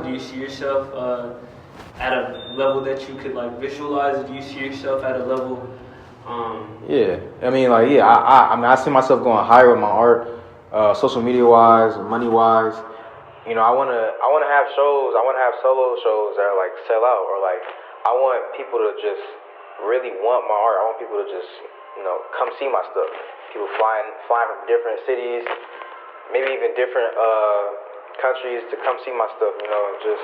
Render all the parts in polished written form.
Do you see yourself at a level that you could like visualize? Do you see yourself at a level? Yeah, I mean, like, yeah, I mean, I see myself going higher with my art, social media wise, money wise. You know, I wanna have shows. I wanna have solo shows that are like sell out, or like I want people to just really want my art. I want people to just, you know, come see my stuff. People flying from different cities, maybe even different countries to come see my stuff. You know, just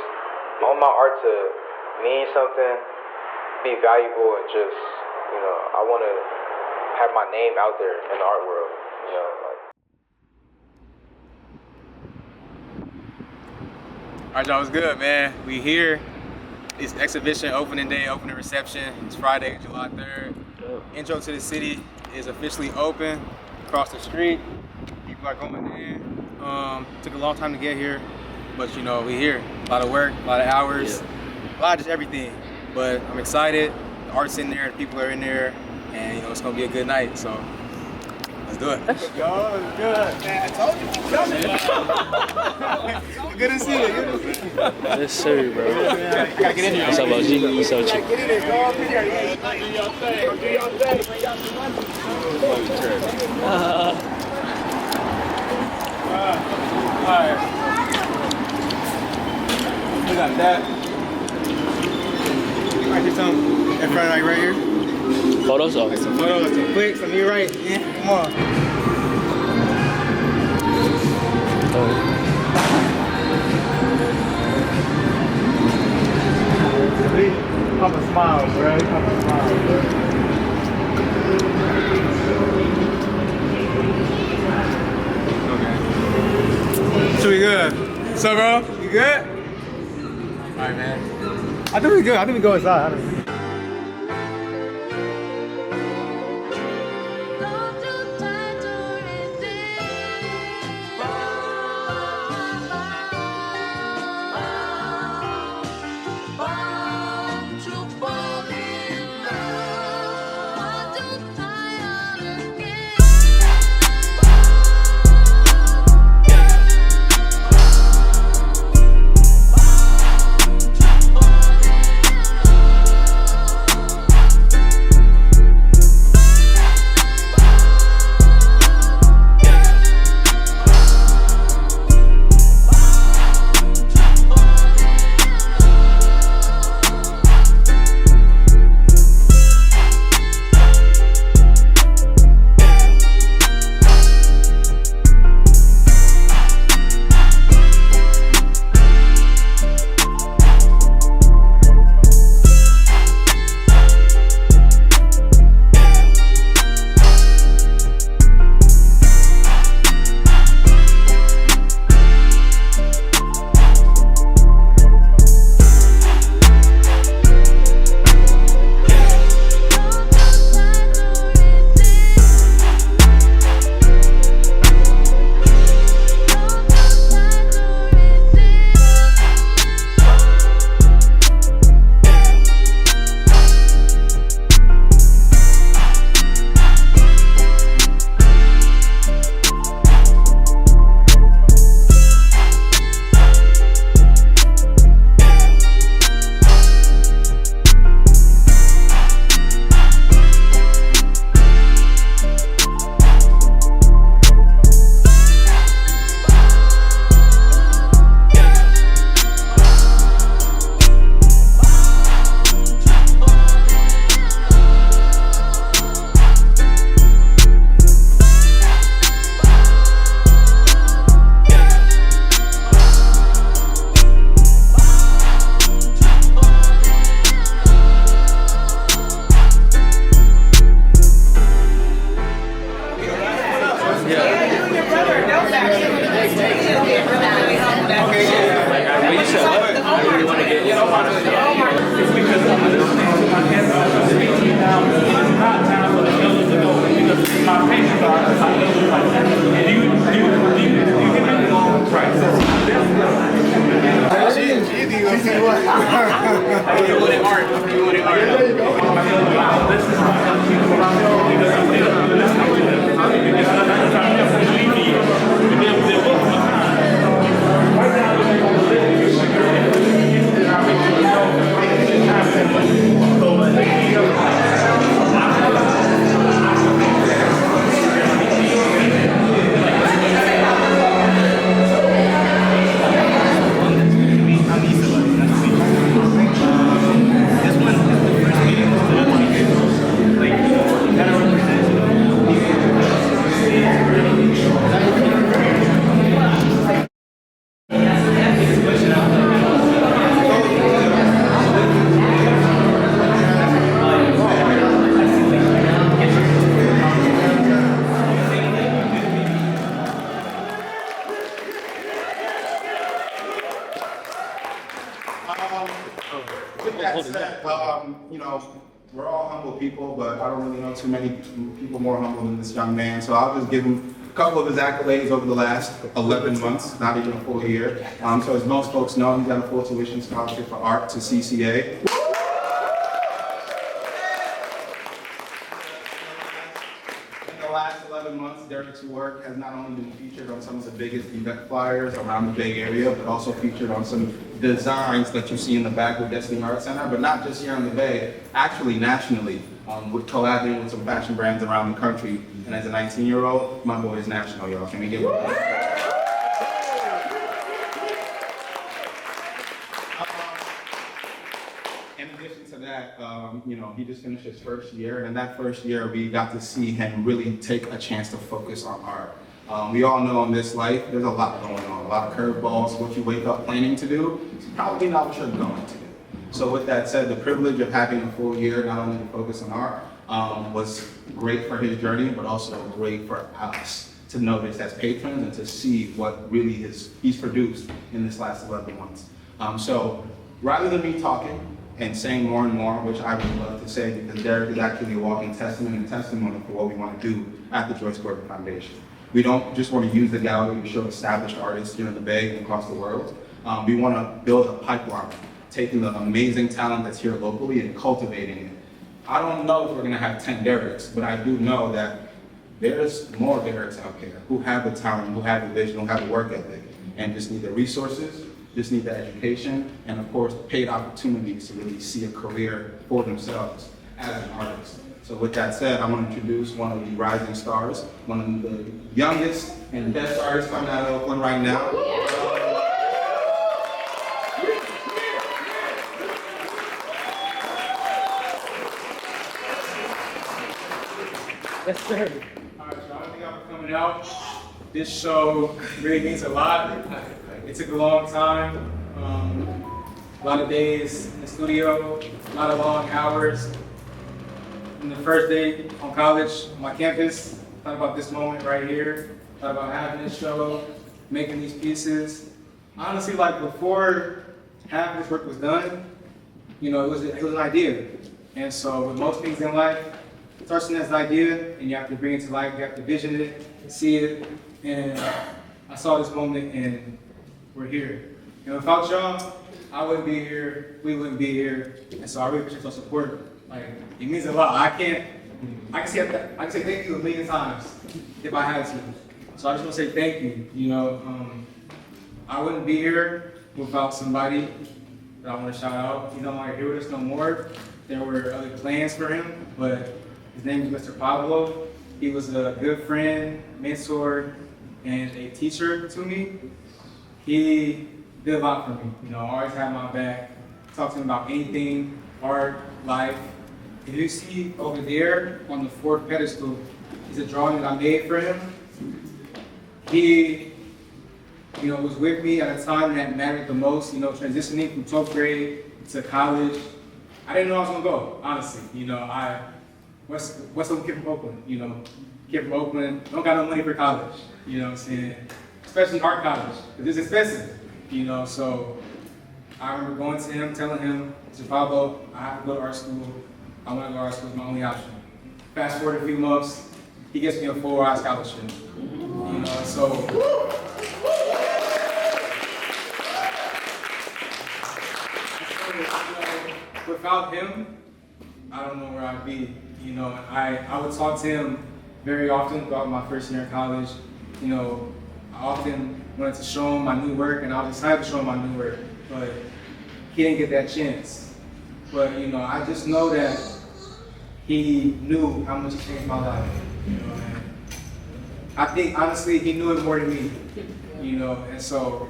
I want my art to mean something, be valuable, and just, you know, I want to have my name out there in the art world. You know, like. All right, y'all, what's good, man? We here. It's exhibition opening day, opening reception. It's Friday, July 3rd. Intro to the City is officially open. Across the street, people are going in. Took a long time to get here, but you know, we here. A lot of work, a lot of hours, a lot of just everything. But I'm excited. The art's in there, the people are in there, and you know, it's gonna be a good night. So let's do it. Yo, it's good, man. I told you. Good to see you. Good to see you. Yes, sir, bro. Gotta get in here. What's up, OG? What's up, Get chick? in there, go up in there. Yeah, do your thing. Do your thing. Alright. We got that. Alright, here's some in front, like right here. Photos? Oh. Some photos, some clicks, some you right. Yeah, come on. Papa smiles, bro. Papa smiles, bro. Okay. So we good? What's up, bro? You good? Alright, man. I think we good. I think we go inside. with that said, you know, we're all humble people, but I don't really know too many people more humble than this young man. So I'll just give him a couple of his accolades over the last 11 months, not even a full year. So as most folks know, he's got a full tuition scholarship for art to CCA. In the last 11 months, Derek's work has not only been featured on some of the biggest event flyers around the Bay Area, but also featured on some designs that you see in the back of Destiny Art Center, but not just here in the Bay, actually nationally, with collabing with some fashion brands around the country. And as a 19-year-old, my boy is national, y'all. Can we give him a In addition to that, you know, he just finished his first year, and in that first year, we got to see him really take a chance to focus on art. We all know in this life, there's a lot going on, a lot of curveballs. What you wake up planning to do is probably not what you're going to do. So with that said, the privilege of having a full year, not only to focus on art, was great for his journey, but also great for us to notice as patrons and to see what really he's produced in this last 11 months. So rather than me talking and saying more and more, which I would love to say, because Derek is actually a walking testament and testimony for what we want to do at the Joyce Gordon Foundation. We don't just want to use the gallery to show established artists here in the Bay and across the world. We want to build a pipeline, taking the amazing talent that's here locally and cultivating it. I don't know if we're going to have 10 Dereks, but I do know that there's more Dereks out there who have the talent, who have the vision, who have the work ethic, and just need the resources, just need the education, and of course, paid opportunities to really see a career for themselves as an artist. So with that said, I want to introduce one of the rising stars, one of the youngest and best artists coming out of Oakland right now. Yes, sir. All right, y'all. Thank y'all for coming out. This show really means a lot. It took a long time, a lot of days in the studio, a lot of long hours. And the first day on college, on my campus, thought about this moment right here. Thought about having this show, making these pieces. Honestly, like before half of this work was done, you know, it was an idea. And so with most things in life, it starts as an idea, and you have to bring it to life. You have to vision it, see it, and I saw this moment, and we're here. And without y'all, I wouldn't be here. We wouldn't be here. And so I really appreciate your support. Like, it means a lot. I can say thank you a million times if I had to. So I just want to say thank you. You know, I wouldn't be here without somebody that I want to shout out. You know, like here with us no more. There were other plans for him, but his name is Mr. Pablo. He was a good friend, mentor, and a teacher to me. He did a lot for me. You know, always had my back. Talk to him about anything, art, life. If you see over there on the fourth pedestal, is a drawing that I made for him. He, you know, was with me at a time that mattered the most. You know, transitioning from 12th grade to college. I didn't know I was gonna go, honestly. You know, what's some kid from Oakland? You know, kid from Oakland, don't got no money for college. You know what I'm saying? Especially art college, because it's expensive. You know, so I remember going to him, telling him, Mr. Pablo, I have to go to art school. I want to go to art school, it's my only option. Fast forward a few months, he gets me a full-ride scholarship. You know, so. Without him, I don't know where I'd be. You know, I would talk to him very often throughout my first year in college. You know, I often wanted to show him my new work, and I was excited to show him my new work, but he didn't get that chance. But, you know, I just know that he knew how much it changed my life. You know, and I think, honestly, he knew it more than me. You know, and so,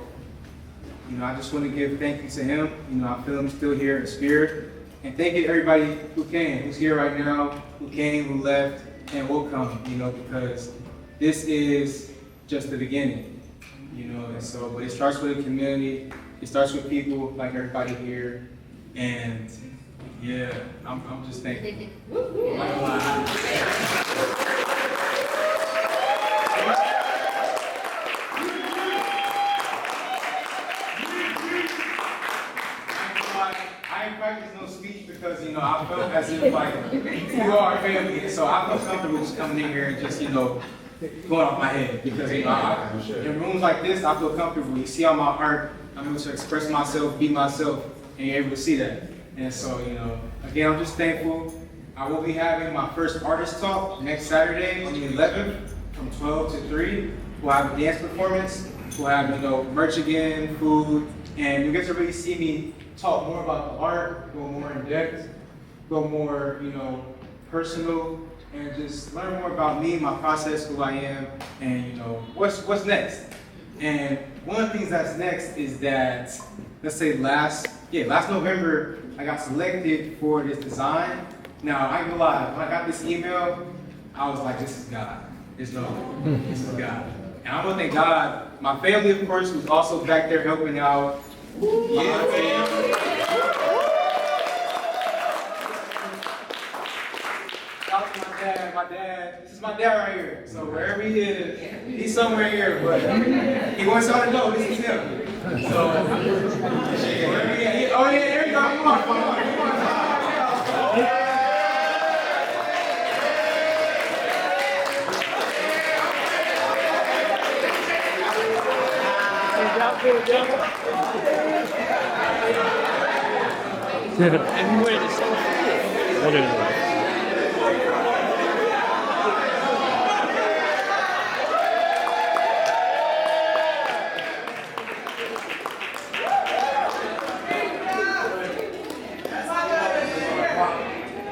you know, I just want to give thank you to him. You know, I feel him still here in spirit. And thank you to everybody who came, who's here right now, who came, who left, and will come, you know, because this is just the beginning, you know, and so, but it starts with a community, it starts with people like everybody here, and yeah, I'm just thankful. I ain't practiced no speech because, you know, I felt as if, like, you are family. And so I felt comfortable just coming in here and just, you know, going off my head. Because, you know, in rooms like this, I feel comfortable. You see on my art, I'm able to express myself, be myself, and you're able to see that. And so, you know, again, I'm just thankful. I will be having my first artist talk next Saturday on the 11th from 12 to 3. We'll have a dance performance. We'll have, you know, merch again, food, and you get to really see me talk more about the art, go more in depth, go more, you know, personal, and just learn more about me, my process, who I am, and, you know, what's next. And one of the things that's next is that, let's say last November, I got selected for this design. Now, I ain't gonna lie, when I got this email, I was like, this is God. This is God. And I want to thank God, my family, of course, was also back there helping out. Yeah, fam. Shout out to my dad. This is my dad right here. So wherever he is, he's somewhere here, but he wants y'all to know this is him. So, wherever he is, oh yeah, there you go. Come on. Everywhere the same. What is it?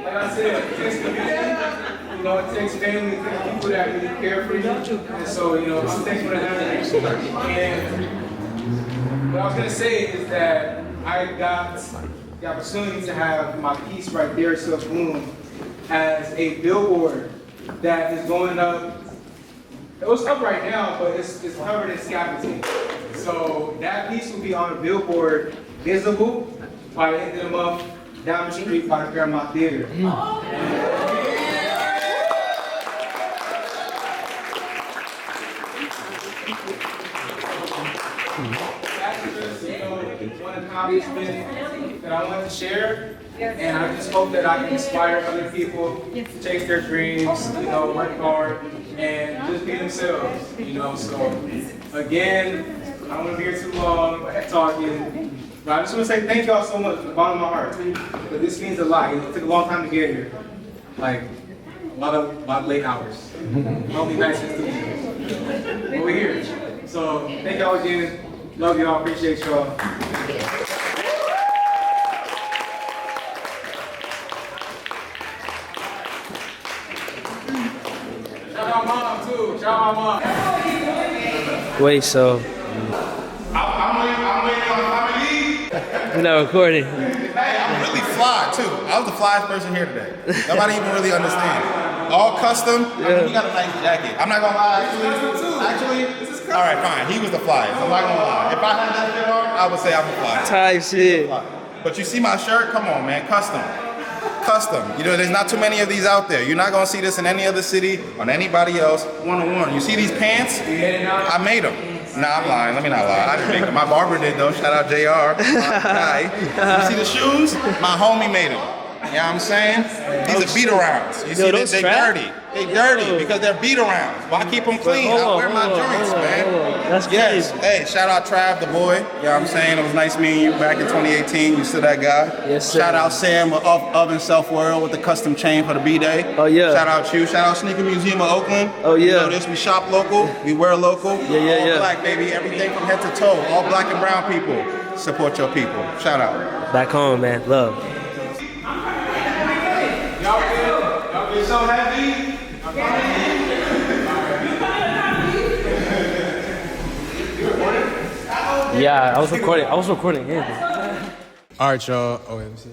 Like I said, it takes community. You know, it takes family, it takes people that really care for you. And so, you know, I'm thankful to have that. And what I was gonna say is that I got the opportunity to have my piece right there, Self Bloom, as a billboard that is going up. It was up right now, but it's covered in scaffolding. So that piece will be on a billboard, visible by the end of the month, down the street by the Paramount Theater. That's just, you know, one accomplishment that I want to share. And I just hope that I can inspire other people to chase their dreams, you know, work hard, and just be themselves, you know. So, again, I don't want to be here too long talking, but I just want to say thank y'all so much from the bottom of my heart, because this means a lot. It took a long time to get here, like a lot of late hours. Only nice to meet you. But we're here. So, thank y'all again. Love y'all, appreciate y'all. Shout out mom too. Shout out mom. Wait, so I'm waiting on family. we're not recording. Hey, I'm really fly too. I was the flyest person here today. Nobody even really understands. All custom. I mean, he got a nice jacket. I'm not gonna lie. Actually, all right, fine. He was the flyest. I'm not gonna lie. If I had that shit on, I would say I'm the flyest. Type shit. But you see my shirt? Come on, man. Custom. You know, there's not too many of these out there. You're not gonna see this in any other city, on anybody else, one-on-one. You see these pants? I made them. Nah, I'm lying. Let me not lie. I didn't make them. My barber did though. Shout out JR. You see the shoes? My homie made them. You know what I'm saying? These are beat arounds. You see that they dirty. They dirty because they're beat arounds. Why keep them clean? I wear my joints, man. That's yes. crazy. Hey, shout out Trav, the boy. You know what I'm saying? It was nice meeting you back in 2018. You still that guy. Yes, sir. Shout out Sam of Oven Self World with the custom chain for the B-Day. Oh, yeah. Shout out you. Shout out Sneaker Museum of Oakland. Oh, yeah. You know this, we shop local. We wear local. Yeah. All black, baby. Everything from head to toe. All black and brown people. Support your people. Shout out. Back home, man. Love. Y'all feel so happy? Yeah, I was recording him. All right, y'all. Oh, wait, let me see.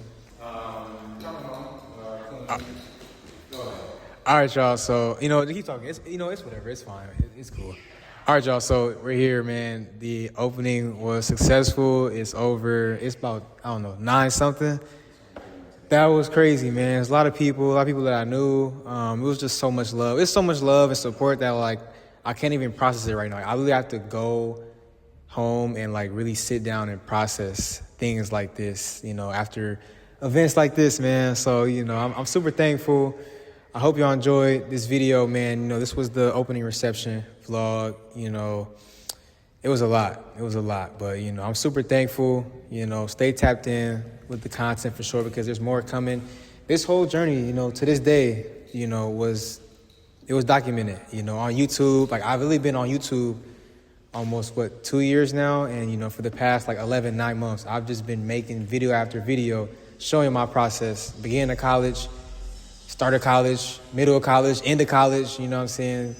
All right, y'all. So, you know, keep talking. It's whatever. It's fine. It's cool. All right, y'all. So we're here, man. The opening was successful. It's over. It's about, I don't know, 9 something. That was crazy, man. There's a lot of people that I knew. It was just so much love. It's so much love and support that, like, I can't even process it right now. I really have to go home and like really sit down and process things like this, you know, after events like this, man. So, you know, I'm super thankful. I hope y'all enjoyed this video, man. You know, this was the opening reception vlog. You know, it was a lot. It was a lot. But, you know, I'm super thankful. You know, stay tapped in with the content for sure because there's more coming. This whole journey, you know, to this day, you know, was documented, you know, on YouTube. Like, I've really been on YouTube almost, 2 years now? And, you know, for the past, 9 months, I've just been making video after video, showing my process, beginning of college, started college, middle of college, end of college, you know what I'm saying,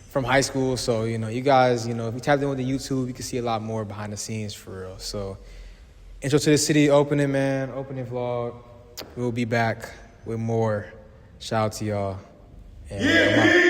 from high school. So, you know, you guys, you know, if you tapped in with the YouTube, you can see a lot more behind the scenes for real. So, intro to the city opening, man, opening vlog. We'll be back with more. Shout out to y'all. And I'm out.